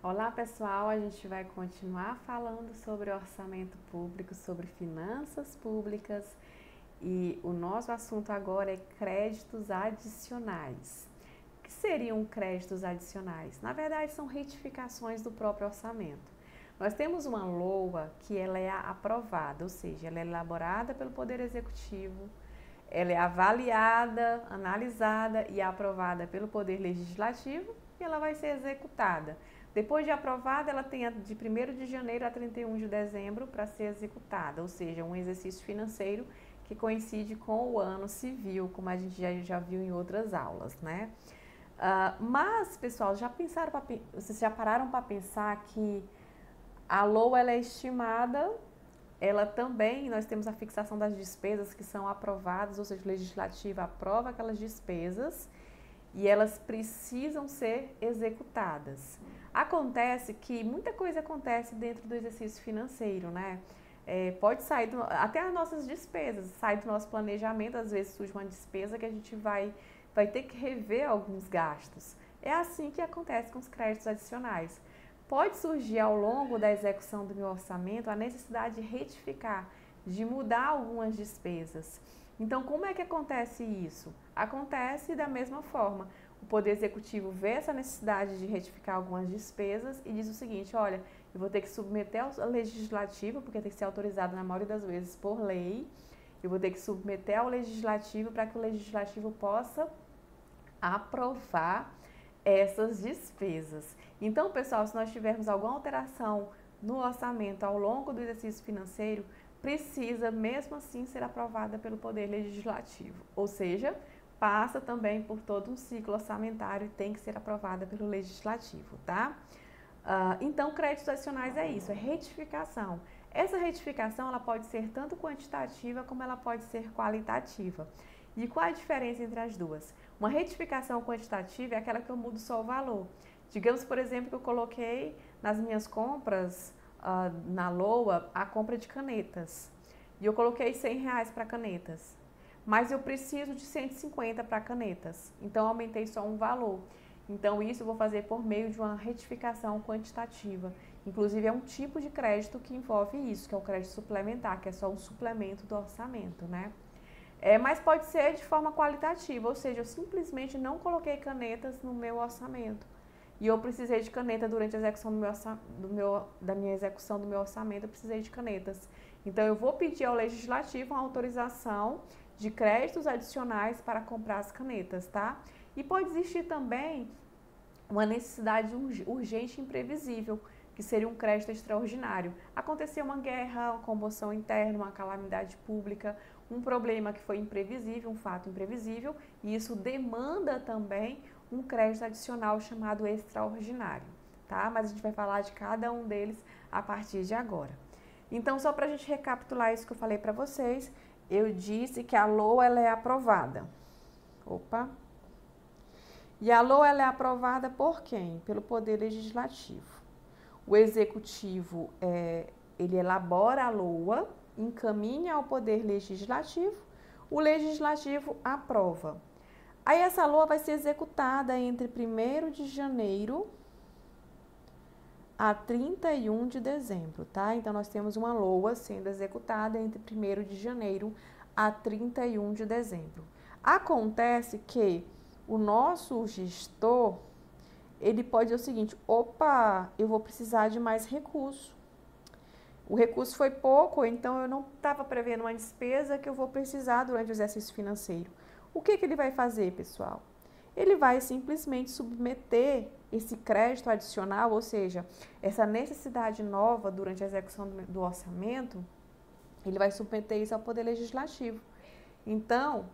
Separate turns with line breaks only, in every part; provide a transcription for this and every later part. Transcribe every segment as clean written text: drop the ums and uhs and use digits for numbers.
Olá pessoal, a gente vai continuar falando sobre orçamento público, sobre finanças públicas e o nosso assunto agora é créditos adicionais. O que seriam créditos adicionais? Na verdade, são retificações do próprio orçamento. Nós temos uma LOA que ela é aprovada, ou seja, ela é elaborada pelo Poder Executivo, ela é avaliada, analisada e aprovada pelo Poder Legislativo e ela vai ser executada. Depois de aprovada, ela tem de 1º de janeiro a 31 de dezembro para ser executada, ou seja, um exercício financeiro que coincide com o ano civil, como a gente já viu em outras aulas, né? Mas, pessoal, vocês já pararam para pensar que a LOA ela é estimada, ela também, nós temos a fixação das despesas que são aprovadas, ou seja, o legislativo aprova aquelas despesas e elas precisam ser executadas. Acontece que muita coisa acontece dentro do exercício financeiro, né? Pode sair, até as nossas despesas, sai do nosso planejamento, às vezes surge uma despesa que a gente vai ter que rever alguns gastos. É assim que acontece com os créditos adicionais. Pode surgir ao longo da execução do meu orçamento a necessidade de retificar, de mudar algumas despesas. Então, como é que acontece isso? Acontece da mesma forma. O Poder Executivo vê essa necessidade de retificar algumas despesas e diz o seguinte: olha, eu vou ter que submeter ao Legislativo, porque tem que ser autorizado na maioria das vezes por lei, eu vou ter que submeter ao Legislativo para que o Legislativo possa aprovar essas despesas. Então, pessoal, se nós tivermos alguma alteração no orçamento ao longo do exercício financeiro, precisa mesmo assim ser aprovada pelo Poder Legislativo, ou seja, passa também por todo um ciclo orçamentário e tem que ser aprovada pelo Legislativo, tá? Então, créditos adicionais é isso, é retificação. Essa retificação ela pode ser tanto quantitativa como ela pode ser qualitativa. E qual a diferença entre as duas? Uma retificação quantitativa é aquela que eu mudo só o valor. Digamos, por exemplo, que eu coloquei nas minhas compras, na LOA, a compra de canetas. E eu coloquei R$100 para canetas. Mas eu preciso de 150 para canetas. Então, aumentei só um valor. Então, isso eu vou fazer por meio de uma retificação quantitativa. Inclusive, é um tipo de crédito que envolve isso, que é o crédito suplementar, que é só um suplemento do orçamento, né? Mas pode ser de forma qualitativa, ou seja, eu simplesmente não coloquei canetas no meu orçamento. E eu precisei de caneta durante a execução da minha execução do meu orçamento, eu precisei de canetas. Então, eu vou pedir ao Legislativo uma autorização de créditos adicionais para comprar as canetas, tá? E pode existir também uma necessidade urgente e imprevisível, que seria um crédito extraordinário. Aconteceu uma guerra, uma comoção interna, uma calamidade pública, um problema que foi imprevisível, um fato imprevisível, e isso demanda também um crédito adicional chamado extraordinário, tá? Mas a gente vai falar de cada um deles a partir de agora. Então, só para a gente recapitular isso que eu falei para vocês, eu disse que a LOA ela é aprovada. E a LOA ela é aprovada por quem? Pelo Poder Legislativo. O Executivo, ele elabora a LOA, encaminha ao Poder Legislativo, o Legislativo aprova. Aí essa LOA vai ser executada entre 1º de janeiro a 31 de dezembro, tá? Então, nós temos uma LOA sendo executada entre 1º de janeiro a 31 de dezembro. Acontece que o nosso gestor, ele pode dizer o seguinte: opa, eu vou precisar de mais recurso. O recurso foi pouco, então eu não estava prevendo uma despesa que eu vou precisar durante o exercício financeiro. O que ele vai fazer, pessoal? Ele vai simplesmente submeter esse crédito adicional, ou seja, essa necessidade nova durante a execução do orçamento, ele vai submeter isso ao Poder Legislativo. Então,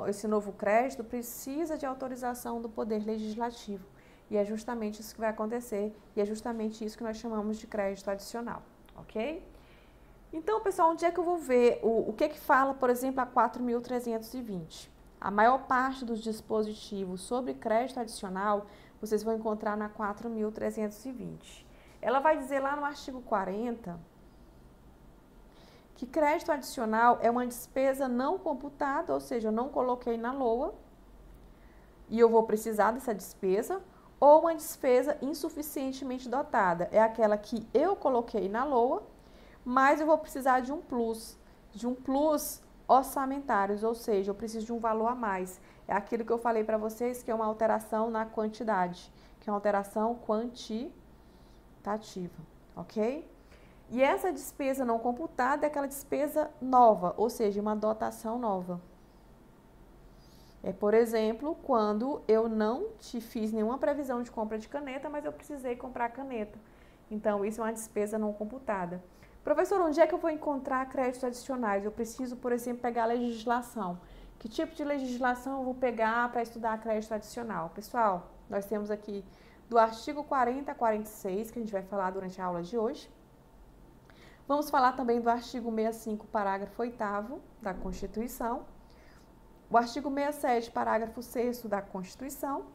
esse novo crédito precisa de autorização do Poder Legislativo. E é justamente isso que vai acontecer, e é justamente isso que nós chamamos de crédito adicional, ok? Então, pessoal, onde é que eu vou ver o que fala, por exemplo, a 4.320? A maior parte dos dispositivos sobre crédito adicional, vocês vão encontrar na 4.320. Ela vai dizer lá no artigo 40 que crédito adicional é uma despesa não computada, ou seja, eu não coloquei na LOA e eu vou precisar dessa despesa, ou uma despesa insuficientemente dotada. É aquela que eu coloquei na LOA, mas eu vou precisar de um plus orçamentário, ou seja, eu preciso de um valor a mais. É aquilo que eu falei para vocês, que é uma alteração na quantidade, que é uma alteração quantitativa, ok? E essa despesa não computada é aquela despesa nova, ou seja, uma dotação nova. É, por exemplo, quando eu não te fiz nenhuma previsão de compra de caneta, mas eu precisei comprar caneta. Então, isso é uma despesa não computada. Professor, onde é que eu vou encontrar créditos adicionais? Eu preciso, por exemplo, pegar a legislação. Que tipo de legislação eu vou pegar para estudar crédito adicional? Pessoal, nós temos aqui do artigo 40 a 46, que a gente vai falar durante a aula de hoje. Vamos falar também do artigo 65, parágrafo 8º da Constituição. O artigo 67, parágrafo 6º da Constituição.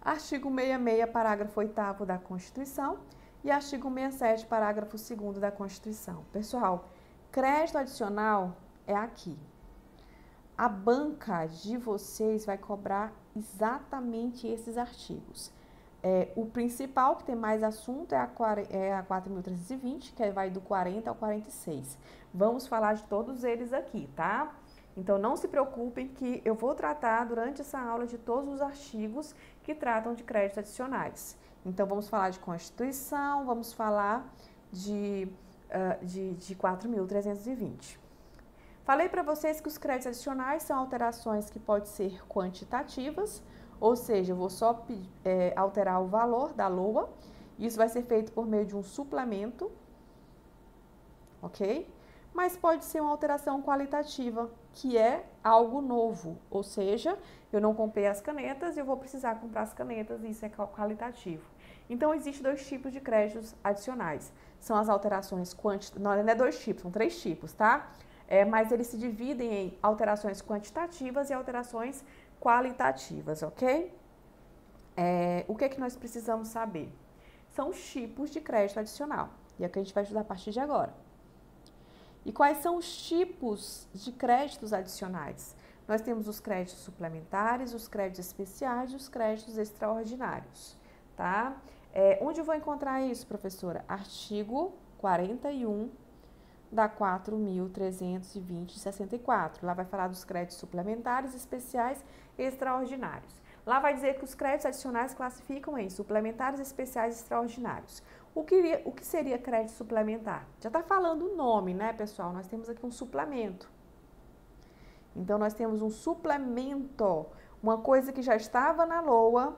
Artigo 66, parágrafo 8º da Constituição. E artigo 67, parágrafo 2º da Constituição. Pessoal, crédito adicional é aqui. A banca de vocês vai cobrar exatamente esses artigos. O principal, que tem mais assunto, é a 4.320, que vai do 40 ao 46. Vamos falar de todos eles aqui, tá? Então, não se preocupem que eu vou tratar durante essa aula de todos os artigos que tratam de créditos adicionais. Então, vamos falar de Constituição, vamos falar de 4.320. Falei para vocês que os créditos adicionais são alterações que podem ser quantitativas, ou seja, eu vou só alterar o valor da LOA. Isso vai ser feito por meio de um suplemento, ok? Mas pode ser uma alteração qualitativa, que é algo novo, ou seja, eu não comprei as canetas e eu vou precisar comprar as canetas, e isso é qualitativo. Então, existem dois tipos de créditos adicionais. São as alterações quantitativas, não é dois tipos, são 3 tipos, tá? Mas eles se dividem em alterações quantitativas e alterações qualitativas, ok? O que é que nós precisamos saber? São os tipos de crédito adicional, e é o que a gente vai estudar a partir de agora. E quais são os tipos de créditos adicionais? Nós temos os créditos suplementares, os créditos especiais e os créditos extraordinários, tá? Onde eu vou encontrar isso, professora? Artigo 41 da 4.320/64. Lá vai falar dos créditos suplementares, especiais e extraordinários. Lá vai dizer que os créditos adicionais classificam em suplementares, especiais e extraordinários. O que seria crédito suplementar? Já está falando o nome, né, pessoal? Nós temos aqui um suplemento. Então, nós temos um suplemento, uma coisa que já estava na LOA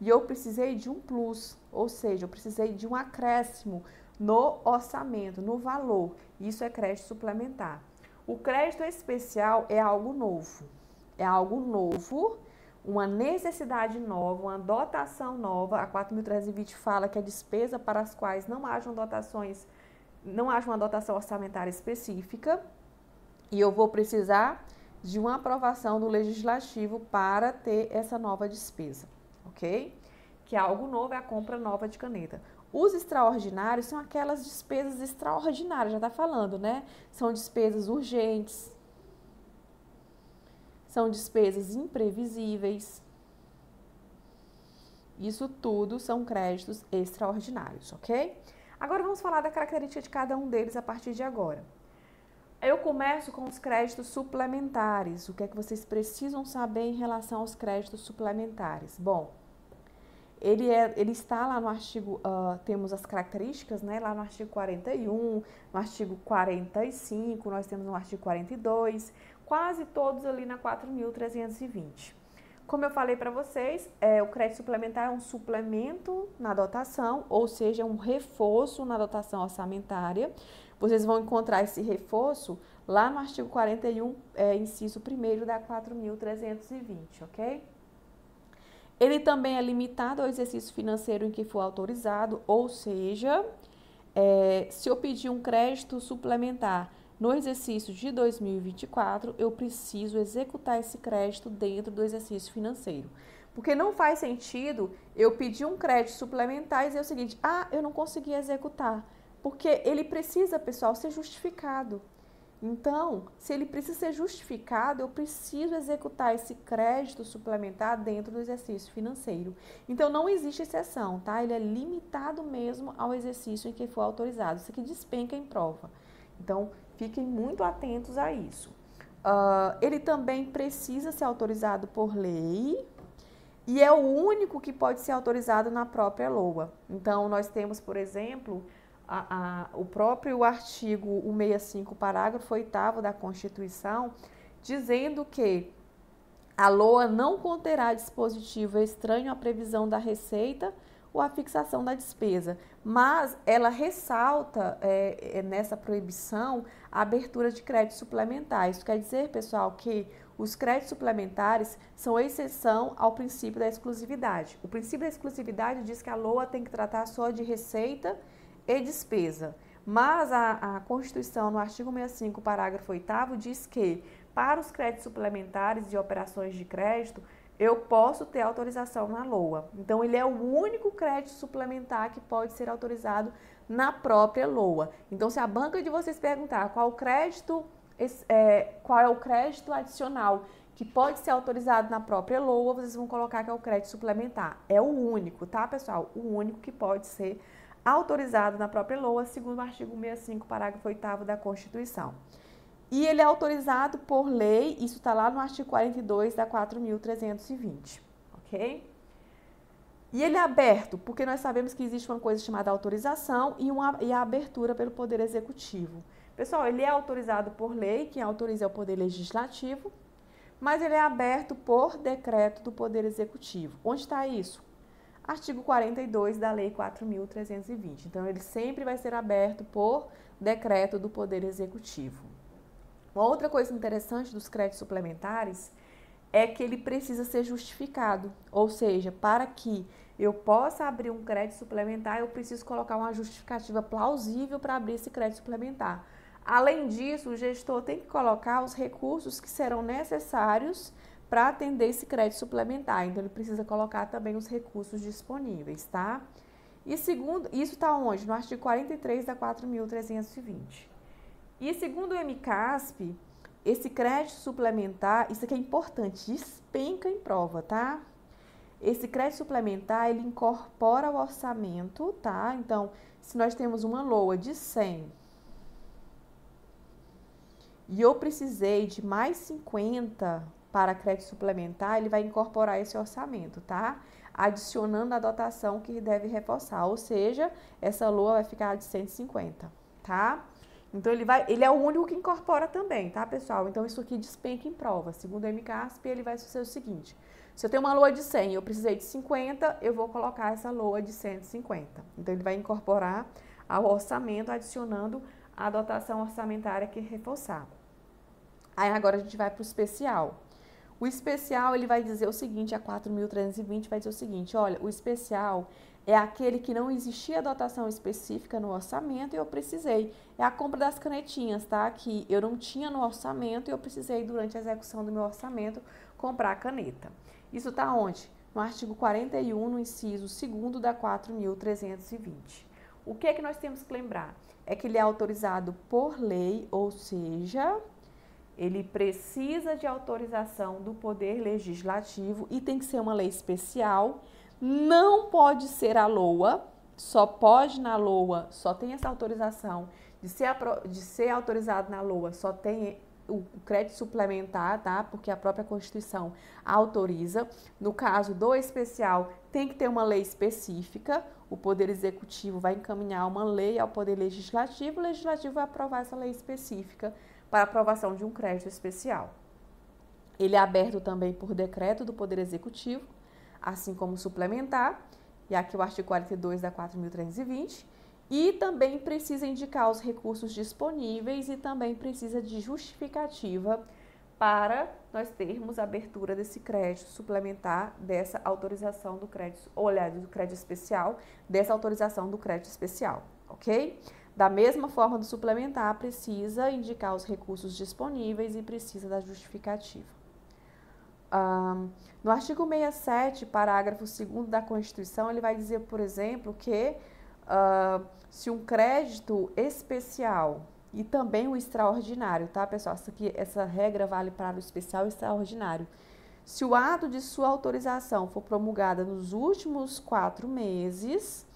e eu precisei de um plus, ou seja, eu precisei de um acréscimo no orçamento, no valor. Isso é crédito suplementar. O crédito especial é algo novo. É algo novo, uma necessidade nova, uma dotação nova. A 4.320 fala que é despesa para as quais não haja uma dotação orçamentária específica. E eu vou precisar de uma aprovação do legislativo para ter essa nova despesa, ok? Que é algo novo, é a compra nova de caneta. Os extraordinários são aquelas despesas extraordinárias, já está falando, né? São despesas urgentes, são despesas imprevisíveis. Isso tudo são créditos extraordinários, ok? Agora vamos falar da característica de cada um deles a partir de agora. Eu começo com os créditos suplementares. O que é que vocês precisam saber em relação aos créditos suplementares? Bom, ele está lá no artigo, temos as características, né? Lá no artigo 41, no artigo 45, nós temos no artigo 42, quase todos ali na 4.320. Como eu falei para vocês, o crédito suplementar é um suplemento na dotação, ou seja, um reforço na dotação orçamentária. Vocês vão encontrar esse reforço lá no artigo 41, inciso 1º da 4.320, ok? Ele também é limitado ao exercício financeiro em que for autorizado, ou seja, se eu pedir um crédito suplementar no exercício de 2024, eu preciso executar esse crédito dentro do exercício financeiro. Porque não faz sentido eu pedir um crédito suplementar e dizer o seguinte, eu não consegui executar. Porque ele precisa, pessoal, ser justificado. Então, se ele precisa ser justificado, eu preciso executar esse crédito suplementar dentro do exercício financeiro. Então, não existe exceção, tá? Ele é limitado mesmo ao exercício em que for autorizado. Isso aqui despenca em prova. Então, fiquem muito atentos a isso. Ele também precisa ser autorizado por lei e é o único que pode ser autorizado na própria LOA. Então, nós temos, por exemplo, o próprio artigo 165, parágrafo 8º da Constituição, dizendo que a LOA não conterá dispositivo estranho à previsão da receita ou à fixação da despesa, mas ela ressalta nessa proibição a abertura de créditos suplementares. Isso quer dizer, pessoal, que os créditos suplementares são exceção ao princípio da exclusividade. O princípio da exclusividade diz que a LOA tem que tratar só de receita e despesa, mas a Constituição, no artigo 65, parágrafo 8º, diz que para os créditos suplementares e operações de crédito, eu posso ter autorização na LOA. Então, ele é o único crédito suplementar que pode ser autorizado na própria LOA. Então, se a banca de vocês perguntar qual é o crédito adicional que pode ser autorizado na própria LOA, vocês vão colocar que é o crédito suplementar. É o único, tá, pessoal? O único que pode ser autorizado na própria LOA, segundo o artigo 65, parágrafo 8º da Constituição. E ele é autorizado por lei, isso está lá no artigo 42 da 4.320, ok? E ele é aberto, porque nós sabemos que existe uma coisa chamada autorização e a abertura pelo Poder Executivo. Pessoal, ele é autorizado por lei, quem autoriza é o Poder Legislativo, mas ele é aberto por decreto do Poder Executivo. Onde está isso? Artigo 42 da Lei 4.320. Então, ele sempre vai ser aberto por decreto do Poder Executivo. Uma outra coisa interessante dos créditos suplementares é que ele precisa ser justificado, ou seja, para que eu possa abrir um crédito suplementar, eu preciso colocar uma justificativa plausível para abrir esse crédito suplementar. Além disso, o gestor tem que colocar os recursos que serão necessários para atender esse crédito suplementar. Então, ele precisa colocar também os recursos disponíveis, tá? E segundo, isso está onde? No artigo 43 da 4.320. E segundo o MCASP, esse crédito suplementar, isso aqui é importante, despenca em prova, tá? Esse crédito suplementar, ele incorpora o orçamento, tá? Então, se nós temos uma LOA de 100 e eu precisei de mais 50 para crédito suplementar, ele vai incorporar esse orçamento, tá? Adicionando a dotação que deve reforçar, ou seja, essa LOA vai ficar de 150, tá? Então, ele é o único que incorpora também, tá, pessoal? Então, isso aqui despenca em prova. Segundo o MCASP, ele vai ser o seguinte: se eu tenho uma LOA de 100 e eu precisei de 50, eu vou colocar essa LOA de 150. Então, ele vai incorporar ao orçamento, adicionando a dotação orçamentária que reforçar. Aí, agora a gente vai para o especial. O especial, ele vai dizer o seguinte, a 4.320 vai dizer o seguinte: olha, o especial é aquele que não existia dotação específica no orçamento e eu precisei. É a compra das canetinhas, tá? Que eu não tinha no orçamento e eu precisei, durante a execução do meu orçamento, comprar a caneta. Isso tá onde? No artigo 41, no inciso 2º da 4.320. O que é que nós temos que lembrar? É que ele é autorizado por lei, ou seja, ele precisa de autorização do Poder Legislativo e tem que ser uma lei especial. Não pode ser a LOA, só pode na LOA, só tem essa autorização de ser autorizado na LOA, só tem o crédito suplementar, tá? Porque a própria Constituição autoriza. No caso do especial, tem que ter uma lei específica, o Poder Executivo vai encaminhar uma lei ao Poder Legislativo, o Legislativo vai aprovar essa lei específica para aprovação de um crédito especial. Ele é aberto também por decreto do Poder Executivo, assim como suplementar, e aqui o artigo 42 da 4.320, e também precisa indicar os recursos disponíveis e também precisa de justificativa para nós termos a abertura desse crédito suplementar, dessa autorização do crédito, do crédito especial, dessa autorização do crédito especial, ok? Da mesma forma do suplementar, precisa indicar os recursos disponíveis e precisa da justificativa. No artigo 67, parágrafo 2º da Constituição, ele vai dizer, por exemplo, que se um crédito especial, e também o extraordinário, tá, pessoal? Essa regra vale para o especial e extraordinário. Se o ato de sua autorização for promulgada nos últimos 4 meses,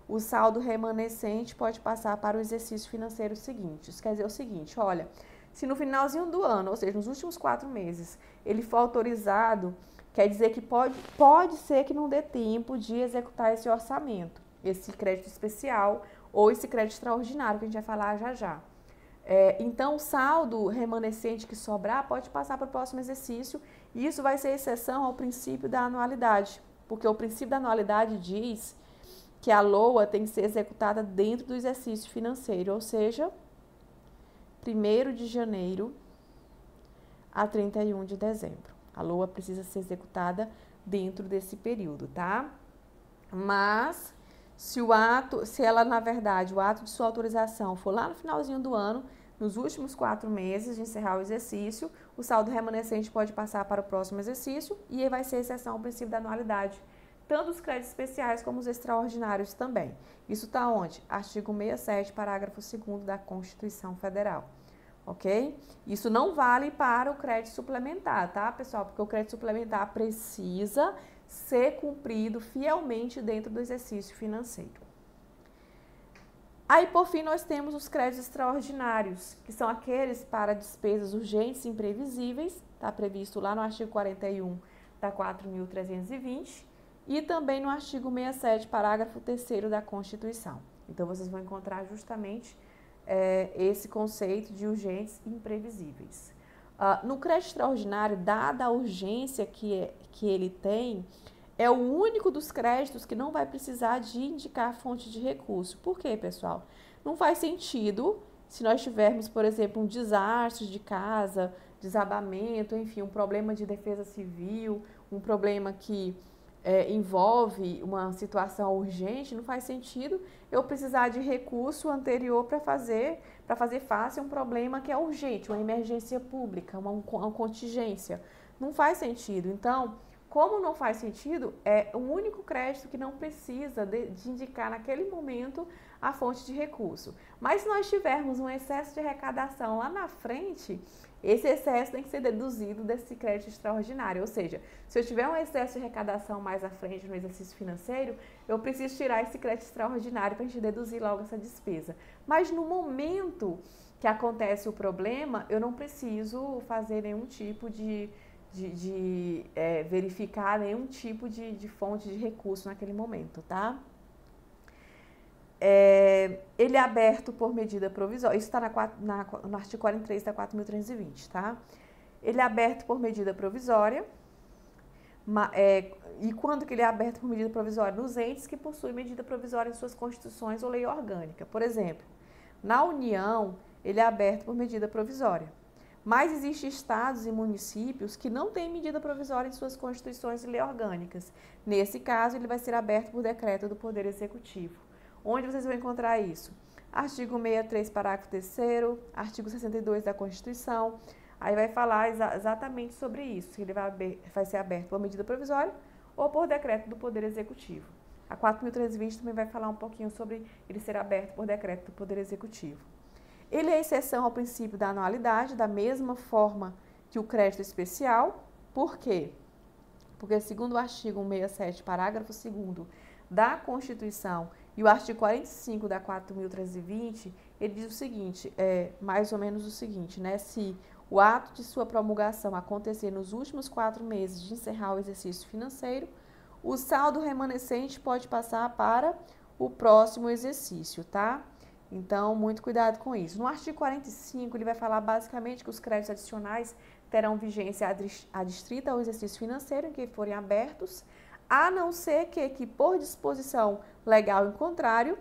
o saldo remanescente pode passar para o exercício financeiro seguinte. Isso quer dizer o seguinte, olha, se no finalzinho do ano, ou seja, nos últimos 4 meses, ele for autorizado, quer dizer que pode ser que não dê tempo de executar esse orçamento, esse crédito especial ou esse crédito extraordinário, que a gente vai falar já já. Então, o saldo remanescente que sobrar pode passar para o próximo exercício, e isso vai ser exceção ao princípio da anualidade, porque o princípio da anualidade diz que a LOA tem que ser executada dentro do exercício financeiro, ou seja, 1º de janeiro a 31 de dezembro. A LOA precisa ser executada dentro desse período, tá? Mas, se o ato de sua autorização for lá no finalzinho do ano, nos últimos 4 meses de encerrar o exercício, o saldo remanescente pode passar para o próximo exercício e aí vai ser exceção ao princípio da anualidade, tanto os créditos especiais como os extraordinários também. Isso está onde? Artigo 67, parágrafo 2º da Constituição Federal, ok? Isso não vale para o crédito suplementar, tá, pessoal? Porque o crédito suplementar precisa ser cumprido fielmente dentro do exercício financeiro. Aí, por fim, nós temos os créditos extraordinários, que são aqueles para despesas urgentes e imprevisíveis, está previsto lá no artigo 41 da 4.320 e também no artigo 67, parágrafo 3º da Constituição. Então, vocês vão encontrar justamente esse conceito de urgentes e imprevisíveis. No crédito extraordinário, dada a urgência que ele tem, é o único dos créditos que não vai precisar de indicar fonte de recurso. Por quê, pessoal? Não faz sentido se nós tivermos, por exemplo, um desastre de casa, desabamento, enfim, um problema de defesa civil, um problema que envolve uma situação urgente, não faz sentido eu precisar de recurso anterior para fazer face a um problema que é urgente, uma emergência pública, uma contingência. Não faz sentido. Então, como não faz sentido, é o único crédito que não precisa de indicar naquele momento a fonte de recurso. Mas se nós tivermos um excesso de arrecadação lá na frente, esse excesso tem que ser deduzido desse crédito extraordinário. Ou seja, se eu tiver um excesso de arrecadação mais à frente no exercício financeiro, eu preciso tirar esse crédito extraordinário para a gente deduzir logo essa despesa. Mas no momento que acontece o problema, eu não preciso fazer nenhum tipo de verificar nenhum tipo de fonte de recurso naquele momento, tá? Ele é aberto por medida provisória, isso está no artigo 43 da 4.320, tá? Ele é aberto por medida provisória, e quando que ele é aberto por medida provisória? Nos entes que possuem medida provisória em suas constituições ou lei orgânica. Por exemplo, na União, ele é aberto por medida provisória. Mas existem estados e municípios que não têm medida provisória em suas constituições e leis orgânicas. Nesse caso, ele vai ser aberto por decreto do Poder Executivo. Onde vocês vão encontrar isso? Artigo 63, parágrafo 3º, artigo 62 da Constituição. Aí vai falar exatamente sobre isso, se ele vai ser aberto por medida provisória ou por decreto do Poder Executivo. A 4.320 também vai falar um pouquinho sobre ele ser aberto por decreto do Poder Executivo. Ele é exceção ao princípio da anualidade, da mesma forma que o crédito especial. Por quê? Porque segundo o artigo 167, parágrafo 2º da Constituição e o artigo 45 da 4.320, ele diz o seguinte, mais ou menos o seguinte, né? Se o ato de sua promulgação acontecer nos últimos 4 meses de encerrar o exercício financeiro, o saldo remanescente pode passar para o próximo exercício, tá? Então, muito cuidado com isso. No artigo 45, ele vai falar basicamente que os créditos adicionais terão vigência adstrita ao exercício financeiro em que forem abertos, a não ser que por disposição legal em contrário,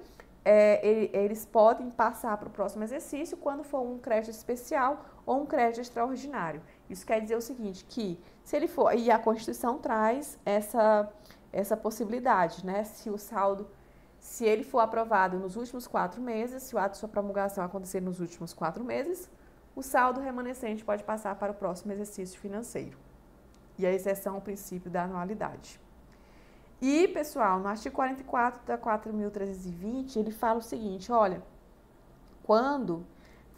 eles podem passar para o próximo exercício quando for um crédito especial ou um crédito extraordinário. Isso quer dizer o seguinte, que se ele for, e a Constituição traz essa possibilidade, né? Se ele for aprovado nos últimos 4 meses, se o ato de sua promulgação acontecer nos últimos 4 meses, o saldo remanescente pode passar para o próximo exercício financeiro. E a exceção ao princípio da anualidade. E, pessoal, no artigo 44 da 4.320, ele fala o seguinte, olha, quando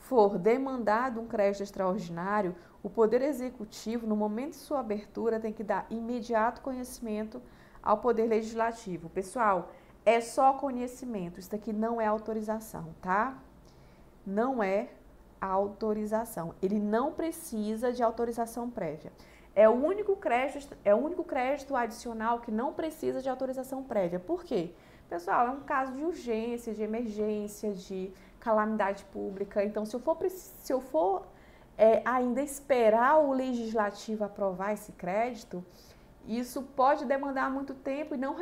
for demandado um crédito extraordinário, o Poder Executivo, no momento de sua abertura, tem que dar imediato conhecimento ao Poder Legislativo. Pessoal, é só conhecimento, isso daqui não é autorização, tá? Não é autorização. Ele não precisa de autorização prévia. É o único crédito adicional que não precisa de autorização prévia. Por quê? Pessoal, é um caso de urgência, de emergência, de calamidade pública. Então, se eu for ainda esperar o legislativo aprovar esse crédito, isso pode demandar muito tempo e não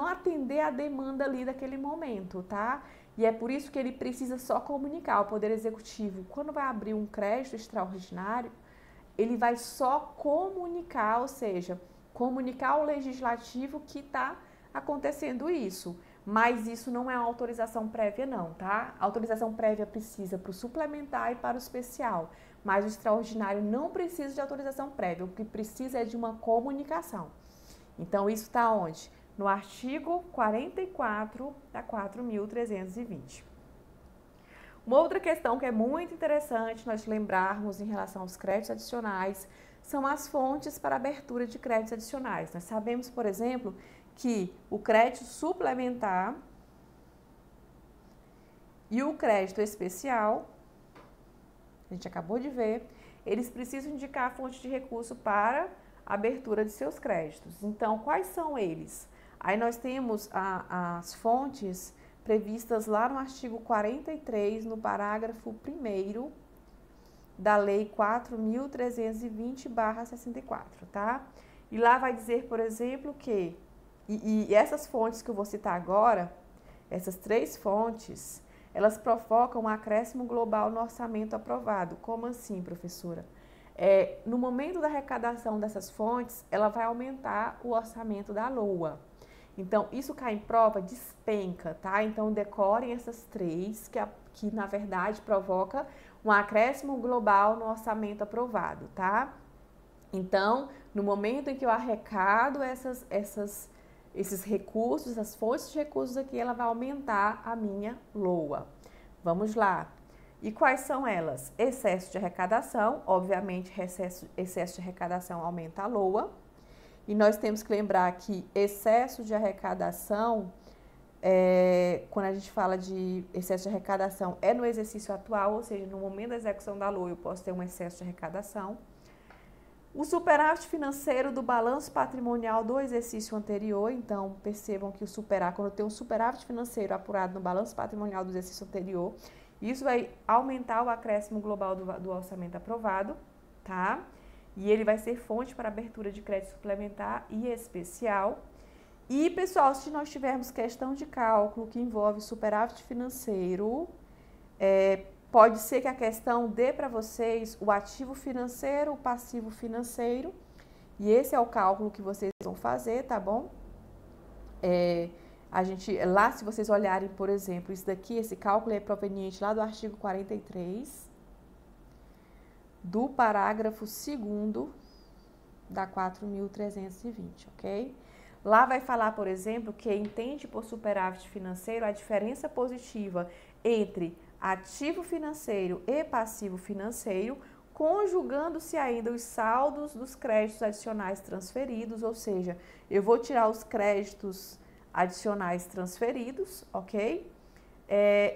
atender a demanda ali daquele momento, tá? E é por isso que ele precisa só comunicar ao Poder Executivo. Quando vai abrir um crédito extraordinário, ele vai só comunicar, ou seja, comunicar ao Legislativo que está acontecendo isso. Mas isso não é uma autorização prévia não, tá? A autorização prévia precisa para o suplementar e para o especial. Mas o extraordinário não precisa de autorização prévia, o que precisa é de uma comunicação. Então, isso está onde? No artigo 44 da 4.320. Uma outra questão que é muito interessante nós lembrarmos em relação aos créditos adicionais são as fontes para abertura de créditos adicionais. Nós sabemos, por exemplo, que o crédito suplementar e o crédito especial, a gente acabou de ver, eles precisam indicar a fonte de recurso para a abertura de seus créditos. Então, quais são eles? Aí nós temos as fontes previstas lá no artigo 43, no parágrafo 1º da Lei 4.320/64, tá? E lá vai dizer, por exemplo, que e essas fontes que eu vou citar agora, essas 3 fontes, elas provocam um acréscimo global no orçamento aprovado. Como assim, professora? No momento da arrecadação dessas fontes, ela vai aumentar o orçamento da LOA. Então, isso cai em prova, despenca, tá? Então, decorem essas 3, que na verdade provoca um acréscimo global no orçamento aprovado, tá? Então, no momento em que eu arrecado esses recursos, as fontes de recursos aqui, ela vai aumentar a minha LOA. Vamos lá. E quais são elas? Excesso de arrecadação, obviamente excesso de arrecadação aumenta a LOA. E nós temos que lembrar que excesso de arrecadação, quando a gente fala de excesso de arrecadação, é no exercício atual, ou seja, no momento da execução da LOA eu posso ter um excesso de arrecadação. O superávit financeiro do balanço patrimonial do exercício anterior, então percebam que quando eu tenho um superávit financeiro apurado no balanço patrimonial do exercício anterior, isso vai aumentar o acréscimo global do orçamento aprovado, tá? E ele vai ser fonte para abertura de crédito suplementar e especial. E, pessoal, se nós tivermos questão de cálculo que envolve superávit financeiro, pode ser que a questão dê para vocês o ativo financeiro, o passivo financeiro, e esse é o cálculo que vocês vão fazer, tá bom? Lá, se vocês olharem, por exemplo, isso daqui, esse cálculo é proveniente lá do artigo 43, do parágrafo 2º da 4.320, ok? Lá vai falar, por exemplo, que entende por superávit financeiro a diferença positiva entre ativo financeiro e passivo financeiro, conjugando-se ainda os saldos dos créditos adicionais transferidos, ou seja, eu vou tirar os créditos adicionais transferidos, ok?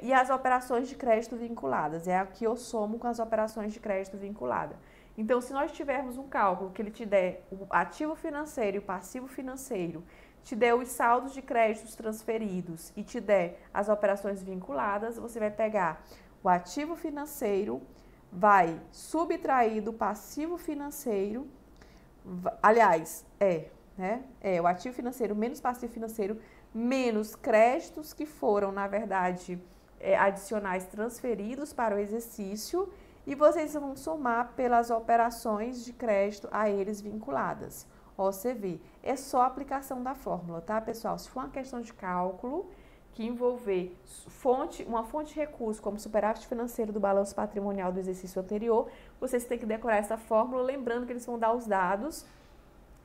E as operações de crédito vinculadas, é aqui eu somo com as operações de crédito vinculada. Então, se nós tivermos um cálculo que ele te der o ativo financeiro e o passivo financeiro, te der os saldos de créditos transferidos e te der as operações vinculadas, você vai pegar o ativo financeiro, vai subtrair do passivo financeiro, aliás, o ativo financeiro menos passivo financeiro, menos créditos que foram, na verdade, adicionais transferidos para o exercício, e vocês vão somar pelas operações de crédito a eles vinculadas. OCV. É só a aplicação da fórmula, tá, pessoal? Se for uma questão de cálculo que envolver uma fonte de recurso, como superávit financeiro do balanço patrimonial do exercício anterior, vocês têm que decorar essa fórmula, lembrando que eles vão dar os dados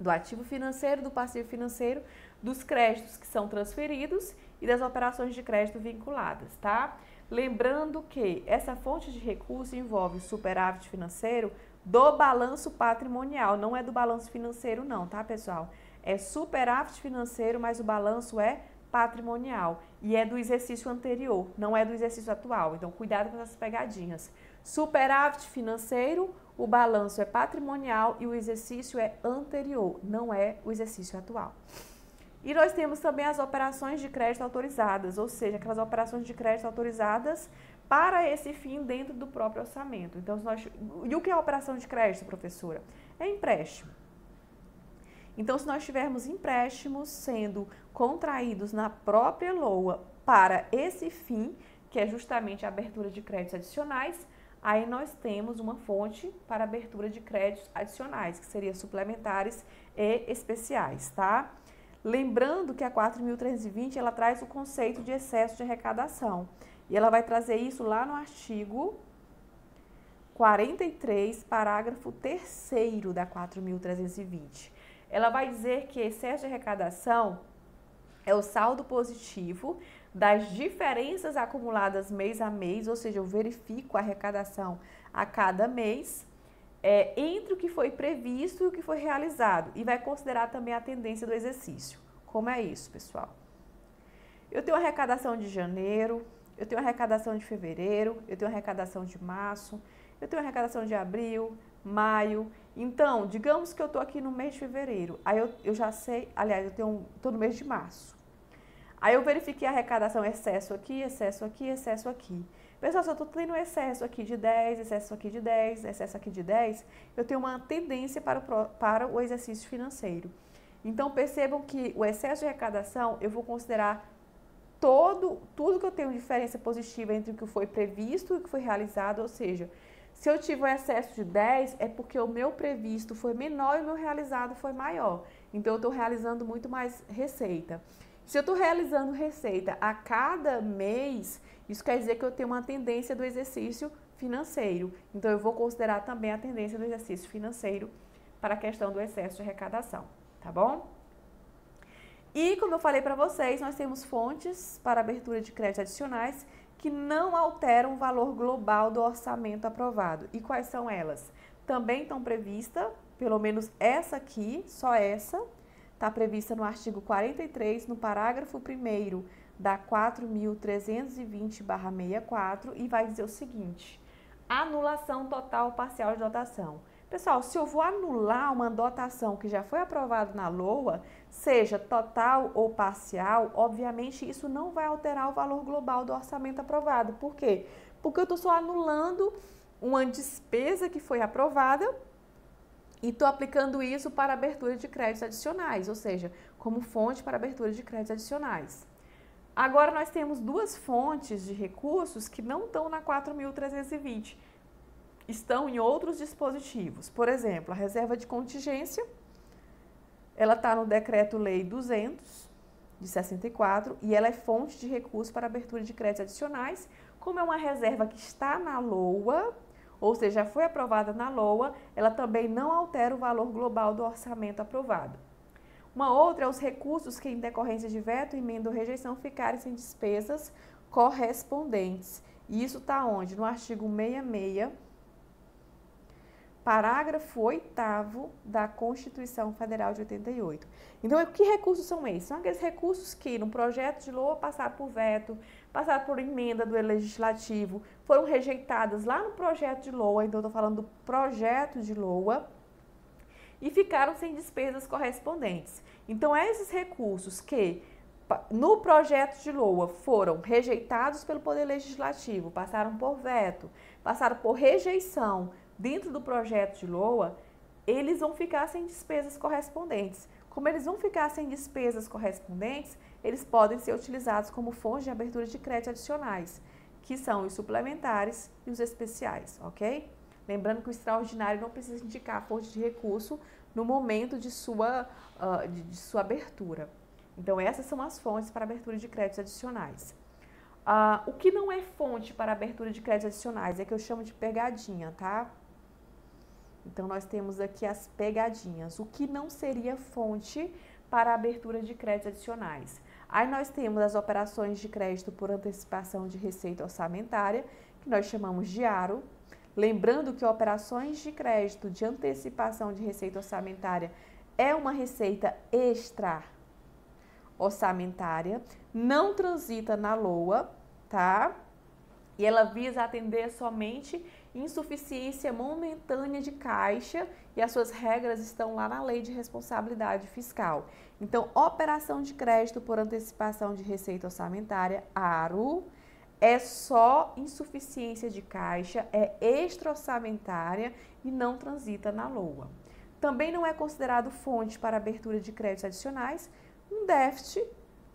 do ativo financeiro, do passivo financeiro, dos créditos que são transferidos e das operações de crédito vinculadas, tá? Lembrando que essa fonte de recurso envolve superávit financeiro do balanço patrimonial, não é do balanço financeiro não, tá, pessoal? É superávit financeiro, mas o balanço é patrimonial e é do exercício anterior, não é do exercício atual. Então, cuidado com essas pegadinhas. Superávit financeiro, o balanço é patrimonial e o exercício é anterior, não é o exercício atual. E nós temos também as operações de crédito autorizadas, ou seja, aquelas operações de crédito autorizadas para esse fim dentro do próprio orçamento. Então, e o que é operação de crédito, professora? É empréstimo. Então, se nós tivermos empréstimos sendo contraídos na própria LOA para esse fim, que é justamente a abertura de créditos adicionais, aí nós temos uma fonte para abertura de créditos adicionais, que seriam suplementares e especiais, tá? Lembrando que a 4.320, ela traz o conceito de excesso de arrecadação. E ela vai trazer isso lá no artigo 43, parágrafo 3º da 4.320. Ela vai dizer que excesso de arrecadação é o saldo positivo das diferenças acumuladas mês a mês, ou seja, eu verifico a arrecadação a cada mês, entre o que foi previsto e o que foi realizado, e vai considerar também a tendência do exercício. Como é isso, pessoal? Eu tenho arrecadação de janeiro, eu tenho arrecadação de fevereiro, eu tenho arrecadação de março, eu tenho arrecadação de abril, maio. Então, digamos que eu estou aqui no mês de fevereiro, aí eu já sei, aliás, estou no mês de março. Aí eu verifiquei a arrecadação, excesso aqui, excesso aqui, excesso aqui. Pessoal, se eu estou tendo excesso aqui de 10, excesso aqui de 10, excesso aqui de 10, eu tenho uma tendência para o exercício financeiro. Então, percebam que o excesso de arrecadação, eu vou considerar tudo que eu tenho de diferença positiva entre o que foi previsto e o que foi realizado, ou seja, se eu tive um excesso de 10, é porque o meu previsto foi menor e o meu realizado foi maior. Então, eu estou realizando muito mais receita. Se eu estou realizando receita a cada mês, isso quer dizer que eu tenho uma tendência do exercício financeiro. Então, eu vou considerar também a tendência do exercício financeiro para a questão do excesso de arrecadação, tá bom? E, como eu falei para vocês, nós temos fontes para abertura de créditos adicionais que não alteram o valor global do orçamento aprovado. E quais são elas? Também estão previstas, pelo menos essa aqui, só essa, está prevista no artigo 43, no parágrafo 1º da 4.320/64, e vai dizer o seguinte: anulação total ou parcial de dotação. Pessoal, se eu vou anular uma dotação que já foi aprovada na LOA, seja total ou parcial, obviamente isso não vai alterar o valor global do orçamento aprovado. Por quê? Porque eu estou só anulando uma despesa que foi aprovada e estou aplicando isso para abertura de créditos adicionais, ou seja, como fonte para abertura de créditos adicionais. Agora, nós temos duas fontes de recursos que não estão na 4.320, estão em outros dispositivos. Por exemplo, a reserva de contingência, ela está no Decreto-Lei 200, de 64, e ela é fonte de recurso para abertura de créditos adicionais. Como é uma reserva que está na LOA, ou seja, já foi aprovada na LOA, ela também não altera o valor global do orçamento aprovado. Uma outra é os recursos que, em decorrência de veto, emenda ou rejeição, ficarem sem despesas correspondentes. E isso está onde? No artigo 66, parágrafo 8º da Constituição Federal de 88. Então, que recursos são esses? São aqueles recursos que, no projeto de LOA, passaram por veto, passaram por emenda do Legislativo, foram rejeitadas lá no projeto de LOA, então estou falando do projeto de LOA, e ficaram sem despesas correspondentes. Então, esses recursos que, no projeto de LOA, foram rejeitados pelo Poder Legislativo, passaram por veto, passaram por rejeição dentro do projeto de LOA, eles vão ficar sem despesas correspondentes. Como eles vão ficar sem despesas correspondentes, eles podem ser utilizados como fonte de abertura de créditos adicionais, que são os suplementares e os especiais, ok? Lembrando que o extraordinário não precisa indicar a fonte de recurso no momento de sua abertura. Então, essas são as fontes para abertura de créditos adicionais. O que não é fonte para abertura de créditos adicionais é que eu chamo de pegadinha, tá? Então, nós temos aqui as pegadinhas. O que não seria fonte para abertura de créditos adicionais? Aí nós temos as operações de crédito por antecipação de receita orçamentária, que nós chamamos de ARO. Lembrando que operações de crédito de antecipação de receita orçamentária é uma receita extra orçamentária, não transita na LOA, tá? E ela visa atender somente insuficiência momentânea de caixa e as suas regras estão lá na Lei de Responsabilidade Fiscal. Então, operação de crédito por antecipação de receita orçamentária, ARO, é só insuficiência de caixa, é extra-orçamentária e não transita na LOA. Também não é considerado fonte para abertura de créditos adicionais, um déficit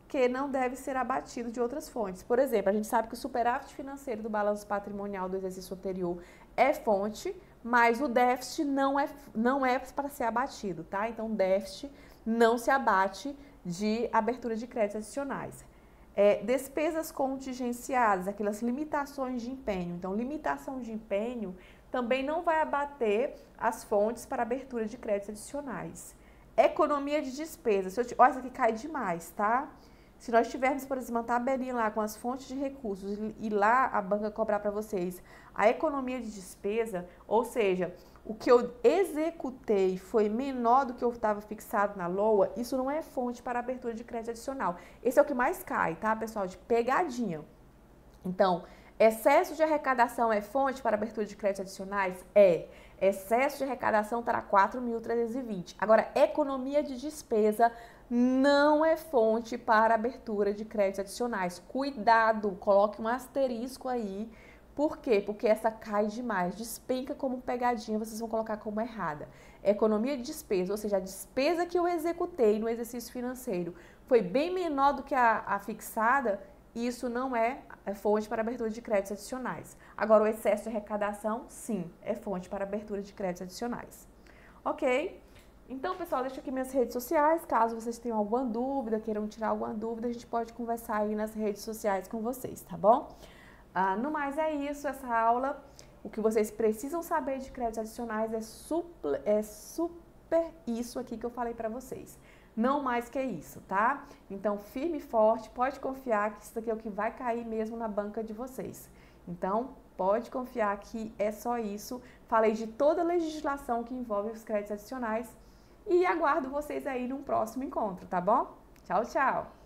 que não deve ser abatido de outras fontes. Por exemplo, a gente sabe que o superávit financeiro do balanço patrimonial do exercício anterior é fonte, mas o déficit não é para ser abatido, tá? Então, o déficit não se abate de abertura de créditos adicionais. Despesas contingenciadas, aquelas limitações de empenho. Então, limitação de empenho também não vai abater as fontes para abertura de créditos adicionais. Economia de despesas. Olha, isso aqui cai demais, tá? Se nós tivermos, por exemplo, uma tabelinha lá com as fontes de recursos e lá a banca cobrar para vocês a economia de despesa, ou seja, o que eu executei foi menor do que eu estava fixado na LOA, isso não é fonte para abertura de crédito adicional. Esse é o que mais cai, tá, pessoal? De pegadinha. Então, excesso de arrecadação é fonte para abertura de créditos adicionais? É. Excesso de arrecadação está 4.320. Agora, economia de despesa não é fonte para abertura de créditos adicionais. Cuidado, coloque um asterisco aí. Por quê? Porque essa cai demais, despenca como pegadinha, vocês vão colocar como errada. Economia de despesa, ou seja, a despesa que eu executei no exercício financeiro foi bem menor do que a fixada, isso não é fonte para abertura de créditos adicionais. Agora, o excesso de arrecadação, sim, é fonte para abertura de créditos adicionais. Ok? Então, pessoal, deixa aqui minhas redes sociais. Caso vocês tenham alguma dúvida, queiram tirar alguma dúvida, a gente pode conversar aí nas redes sociais com vocês, tá bom? No mais, é isso, essa aula. O que vocês precisam saber de créditos adicionais é super isso aqui que eu falei para vocês. Não mais que isso, tá? Então, firme e forte, pode confiar que isso daqui é o que vai cair mesmo na banca de vocês. Então, pode confiar que é só isso. Falei de toda a legislação que envolve os créditos adicionais e aguardo vocês aí num próximo encontro, tá bom? Tchau, tchau!